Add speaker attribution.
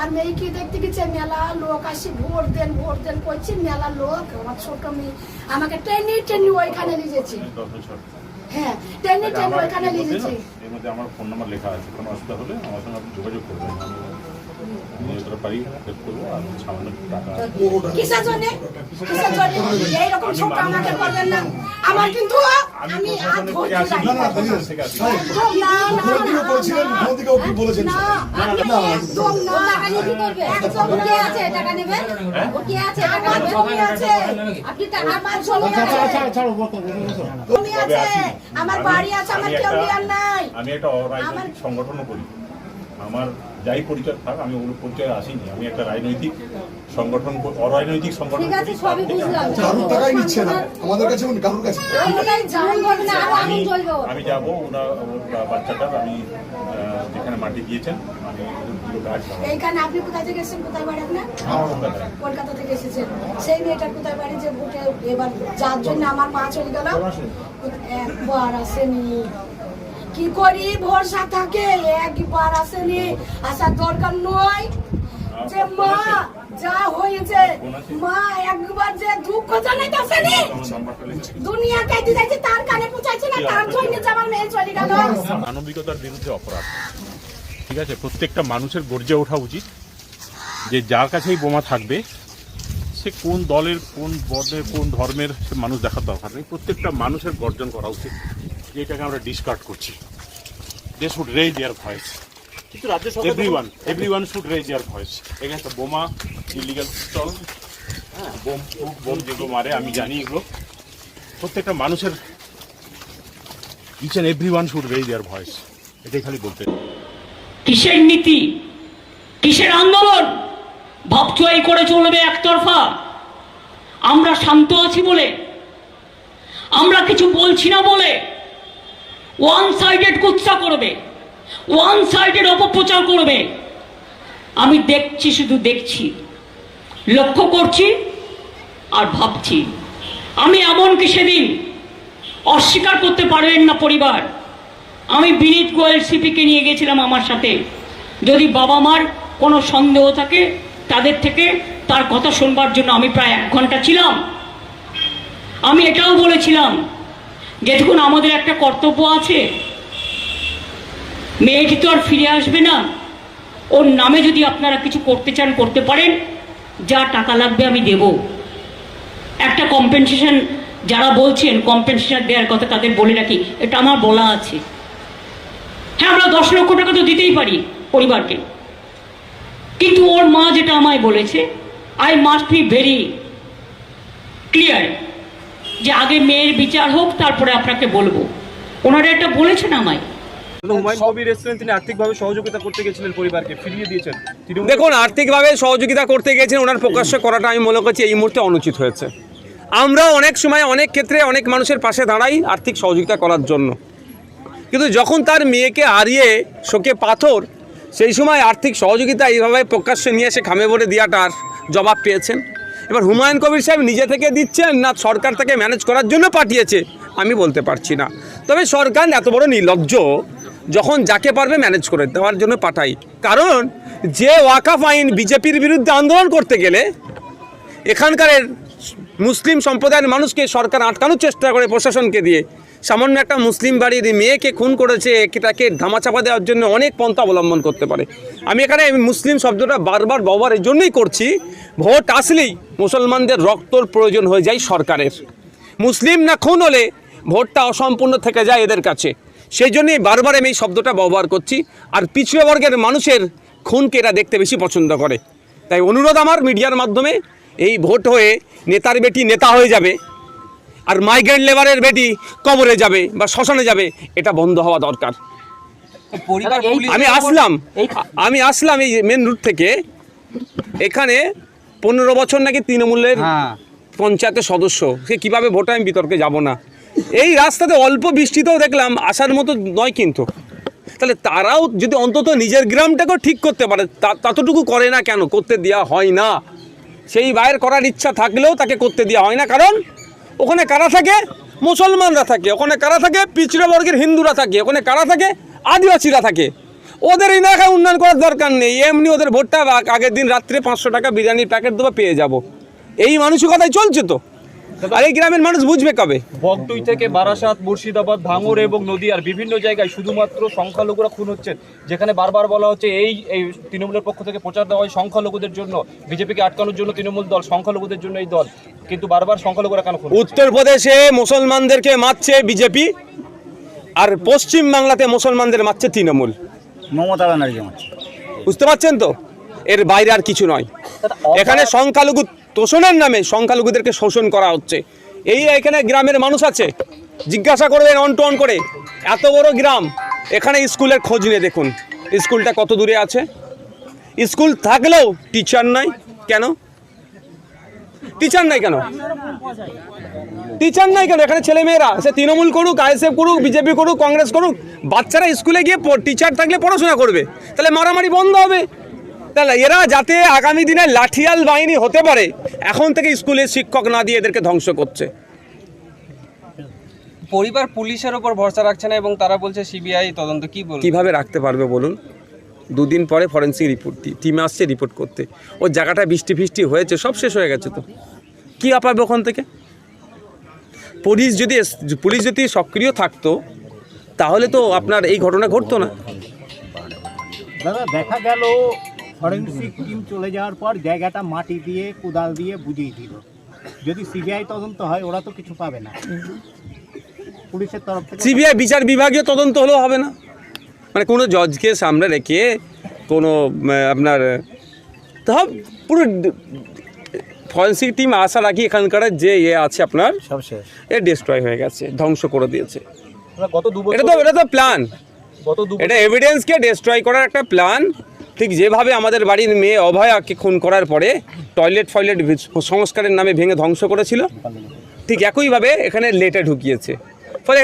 Speaker 1: আমার মেয়েকে দেখতে গেছে, মেলা লোক আসি ভোট দেন করছি, মেলা লোক। আমার ছোট মেয়ে আমাকে টেনে ওইখানে নিয়ে যেছে। হ্যাঁ, টেনে ওইখানে নিয়ে যেছে।
Speaker 2: এর মধ্যে আমার ফোন নাম্বার লেখা আছে, কোনো অসুবিধা হলে আমার সঙ্গে আপনি যোগাযোগ করবেন। আমি যতটা পারি হেল্প করবো। আর সামান্য টাকা
Speaker 1: কিসের জন্য এইরকম ছোট আমাকে করবেন না। আমার কিন্তু আমি আমার বাড়ি আছে, আমার কেউ নেওয়ার নাই।
Speaker 2: আমি একটা অরাজনৈতিক সংগঠনও করি। আমার যাই পরিচয় থাক, আমি ওগুলো পরিচয় আসিনি। আমি একটা রাজনৈতিক সংগঠন, অরাজনৈতিক সংগঠন করি। আমি যাবো, ওরা বাচ্চাটার আমি যেখানে মাটি দিয়েছেন, আমি গাছ
Speaker 1: এইখানে। আপনি কোথায় থেকে এসেছেন? কোথায় বাড়ি আপনার? কলকাতা থেকে এসেছেন। সেই মেয়েটার কোথায় বাড়ি যে ভোটে এবার যার জন্য আমার মা চলে গেল, একবার আসেনি। কি করি, ভরসা থাকে, একবার আসেনি। আসার দরকার নয়। যে মা যা হয়েছে, মা একবার যে দুঃখ জানাইতে আসেনি, দুনিয়া কাইতে যাইছে, তার কানে পৌঁছাইছে না, তার জন্য যে আমার মেয়ে চলে গেল।
Speaker 2: মানবিকতার বিরুদ্ধে অপরাধ। ঠিক আছে, প্রত্যেকটা মানুষের গর্জে ওঠা উচিত যে যার কাছেই বোমা থাকবে, সে কোন দলের, কোন বর্ণের, কোন ধর্মের সে মানুষ দেখার দরকার নেই। প্রত্যেকটা মানুষের গর্জন করা উচিত, যেটাকে আমরা ডিসকার্ড করছি। They should raise their voice. Everyone should raise their voice against the বোমা, illegal pistol, বোম যেগুলো মারে, আমি জানি এগুলো। প্রত্যেকটা মানুষের each and everyone should raise their voice. এটাই খালি বলতে।
Speaker 3: কিসের নীতি, কিসের আন্দোলন? ভাবচুয়াই করে চলবে একতরফা। আমরা শান্ত আছি বলে, আমরা কিছু বলছি না বলে ওয়ান সাইডেড কুৎসা করবে, ওয়ান সাইডেড অপপ্রচার করবে। আমি দেখছি, শুধু দেখছি, লক্ষ্য করছি আর ভাবছি। আমি এমনকি সেদিন অস্বীকার করতে পারবেন না পরিবার, আমি বিনীত গোয়েল সিপিকে নিয়ে গেছিলাম আমার সাথে। যদি বাবা মার কোনো সন্দেহ থাকে তাদের থেকে তার কথা শুনবার জন্য আমি প্রায় 1 ঘন্টা ছিলাম। আমি এটাও বলেছিলাম, যেটুকুন আমাদের একটা কর্তব্য আছে, মেয়েটি তো আর ফিরে আসবে না। ওর নামে যদি আপনারা কিছু করতে চান করতে পারেন, যা টাকা লাগবে আমি দেব। একটা কম্পেনসেশন, যারা বলছেন কম্পেনসেশন দেওয়ার কথা, তাদের বলে রাখি, এটা আমার বলা আছে। হ্যাঁ, আমরা 10 লক্ষ টাকা তো দিতেই পারি পরিবারকে, কিন্তু ওর মা যেটা আমায় বলেছে, I must be very clear, যে আগে মেয়ের বিচার হোক, তারপরে আপনাকে বলবো। ওনারা এটা বলেছেন আমায়।
Speaker 4: হুমায়ুন কবির এসেছিলেন, তিনি আর্থিকভাবে সহযোগিতা করতে গেছিলেন, পরিবারকে ফিরিয়ে দিয়েছেন।
Speaker 5: দেখুন, আর্থিকভাবে সহযোগিতা করতে গেছেন, ওনার প্রকাশ্য করাটা আমি মনে করছি এই মুহূর্তে অনুচিত হয়েছে। আমরা অনেক সময়, অনেক ক্ষেত্রে অনেক মানুষের পাশে দাঁড়াই আর্থিক সহযোগিতা করার জন্য, কিন্তু যখন তার মেয়েকে হারিয়ে শোকে পাথর, সেই সময় আর্থিক সহযোগিতা এইভাবে প্রকাশ্যে নিয়ে এসে খামে ভরে দেওয়াটার জবাব পেয়েছেন। এবার হুমায়ুন কবির সাহেব নিজে থেকে দিচ্ছেন না সরকার তাকে ম্যানেজ করার জন্য পাঠিয়েছে, আমি বলতে পারছি না। তবে সরকার এত বড় নির্লজ্জ, যখন যাকে পারবে ম্যানেজ করে দেওয়ার জন্য পাঠাই। কারণ যে ওয়াকাফ আইন বিজেপির বিরুদ্ধে আন্দোলন করতে গেলে এখানকার মুসলিম সম্প্রদায়ের মানুষকে সরকার আটকানোর চেষ্টা করে প্রশাসনকে দিয়ে, সামান্য একটা মুসলিম বাড়ির মেয়েকে খুন করেছে, তাকে ধামাচাপা দেওয়ার জন্য অনেক পন্থা অবলম্বন করতে পারে। আমি এখানে মুসলিম শব্দটা বারবার ব্যবহার এই জন্যই করছি, ভোট আসলেই মুসলমানদের রক্তর প্রয়োজন হয়ে যায় সরকারের। মুসলিম না খুন হলে ভোটটা অসম্পূর্ণ থেকে যায় এদের কাছে, সেই জন্যই বারবার আমি এই শব্দটা ব্যবহার করছি। আর পিছিয়ে বর্গের মানুষের খুনকে এরা দেখতে বেশি পছন্দ করে। তাই অনুরোধ আমার মিডিয়ার মাধ্যমে, এই ভোট হয়ে নেতার বেটি নেতা হয়ে যাবে আর মাইগ্রেন্ট লেবারের বেটি কবরে যাবে বা শ্মশানে যাবে, এটা বন্ধ হওয়া দরকার। আমি আসলাম এই মেন রুট থেকে, এখানে 15 বছর নাকি তৃণমূলের পঞ্চায়েতের সদস্য, সে কীভাবে ভোটে আমি বিতর্কে যাব না। এই রাস্তাতে অল্প বৃষ্টিতেও দেখলাম আসার মতো নয়, কিন্তু তাহলে তারাও যদি অন্তত নিজের গ্রামটাকেও ঠিক করতে পারে, ততটুকু করে না কেন? করতে দেওয়া হয় না। সেই বাইরের করার ইচ্ছা থাকলেও তাকে করতে দেওয়া হয় না। কারণ ওখানে কারা থাকে? মুসলমানরা থাকে। ওখানে কারা থাকে? পিছড়ে বর্গের হিন্দুরা থাকে। ওখানে কারা থাকে? আদিবাসীরা থাকে। ওদের এই এলাকায় উন্নয়ন করার দরকার নেই, এমনি ওদের ভোটটা আগের দিন রাত্রে 500 টাকা বিরিয়ানির প্যাকেট দেবো পেয়ে যাব, এই মানসিকতাই চলছে তো। আর এই গ্রামের মানুষ বুঝবে কবে?
Speaker 4: বগটুই থেকে বারাসাত, মুর্শিদাবাদ, ভাঙড় এবং নদীয়ার বিভিন্ন জায়গায় শুধুমাত্র সংখ্যালঘুরা খুন হচ্ছেন, যেখানে বারবার বলা হচ্ছে এই তৃণমূলের পক্ষ থেকে প্রচার দেওয়া হয় সংখ্যালঘুদের জন্য, বিজেপিকে আটকানোর জন্য তৃণমূল দল, সংখ্যালঘুদের জন্য এই দল, কিন্তু বারবার সংখ্যালঘুরা কেন খুন?
Speaker 5: উত্তরপ্রদেশে মুসলমানদেরকে মারছে বিজেপি, আর পশ্চিম বাংলাতে মুসলমানদের মারছে তৃণমূল,
Speaker 6: মমতা ব্যানার্জি মারছে।
Speaker 5: বুঝতে পারছেন তো? এর বাইরে আর কিছু নয়। এখানে সংখ্যালঘু তোষণের নামে সংখ্যালঘুদেরকে শোষণ করা হচ্ছে। এখানে গ্রামের মানুষ আছে, জিজ্ঞাসা করবেন অন টু অন করে, এত বড় গ্রাম, এখানে স্কুলের খোঁজ নিয়ে দেখুন স্কুলটা কত দূরে আছে। স্কুল থাকলেও টিচার নাই কেন? টিচার নাই কেন? টিচার নাই কেন? এখানে ছেলে মেয়েরা, সে তৃণমূল করুক, আইএসএফ করুক, বিজেপি করুক, কংগ্রেস করুক, বাচ্চারা স্কুলে গিয়ে টিচার থাকলে পড়াশোনা করবে, তাহলে মারামারি বন্ধ হবে। তাহলে এরা যাতে আগামী দিনে লাঠিয়াল বাহিনী হতে পারে, এখন থেকে স্কুলে শিক্ষক না দিয়ে এদেরকে ধ্বংস করছে।
Speaker 7: পরিবার পুলিশের ওপর ভরসা রাখছে না এবং তারা বলছে সিবিআই তদন্ত। কি বলবো?
Speaker 5: কিভাবে রাখতে পারবে বলুন? দুদিন পরে ফরেন্সিক রিপোর্ট টিম আসছে রিপোর্ট করতে, ওর জায়গাটা বৃষ্টি ফিষ্টি হয়েছে, সব শেষ হয়ে গেছে, তো কী পাবে ওখান থেকে? পুলিশ যদি সক্রিয় থাকতো তাহলে তো আপনার এই ঘটনা ঘটতো না।
Speaker 6: দাদা, দেখা গেল ফরেন্সিক টিম চলে যাওয়ার পর জায়গাটা মাটি দিয়ে কোদাল দিয়ে বুঝিয়ে দিল। যদি সিবিআই তদন্ত হয় ওরা তো কিছু পাবে না, পুলিশের তরফ থেকে।
Speaker 5: সিবিআই বিচার বিভাগীয় তদন্ত হলেও হবে না, মানে কোনো জজকে সামনে রেখে কোনো আপনার সব পুরো ফরেন্সিক টিম আশা রাখি এখানকার যে আছে আপনার
Speaker 6: সব শেষ,
Speaker 5: ডিস্ট্রয় হয়ে গেছে, ধ্বংস করে দিয়েছে।
Speaker 4: গত 2 বছর
Speaker 5: এটা তো প্ল্যান,
Speaker 4: গত 2
Speaker 5: এটা এভিডেন্সকে ডিস্ট্রয় করার একটা প্ল্যান। ঠিক যেভাবে আমাদের বাড়ির মেয়ে অভয়াকে খুন করার পরে টয়লেট সংস্কারের নামে ভেঙে ধ্বংস করেছিল, ঠিক একইভাবে এখানে লেটে ঢুকিয়েছে। ফলে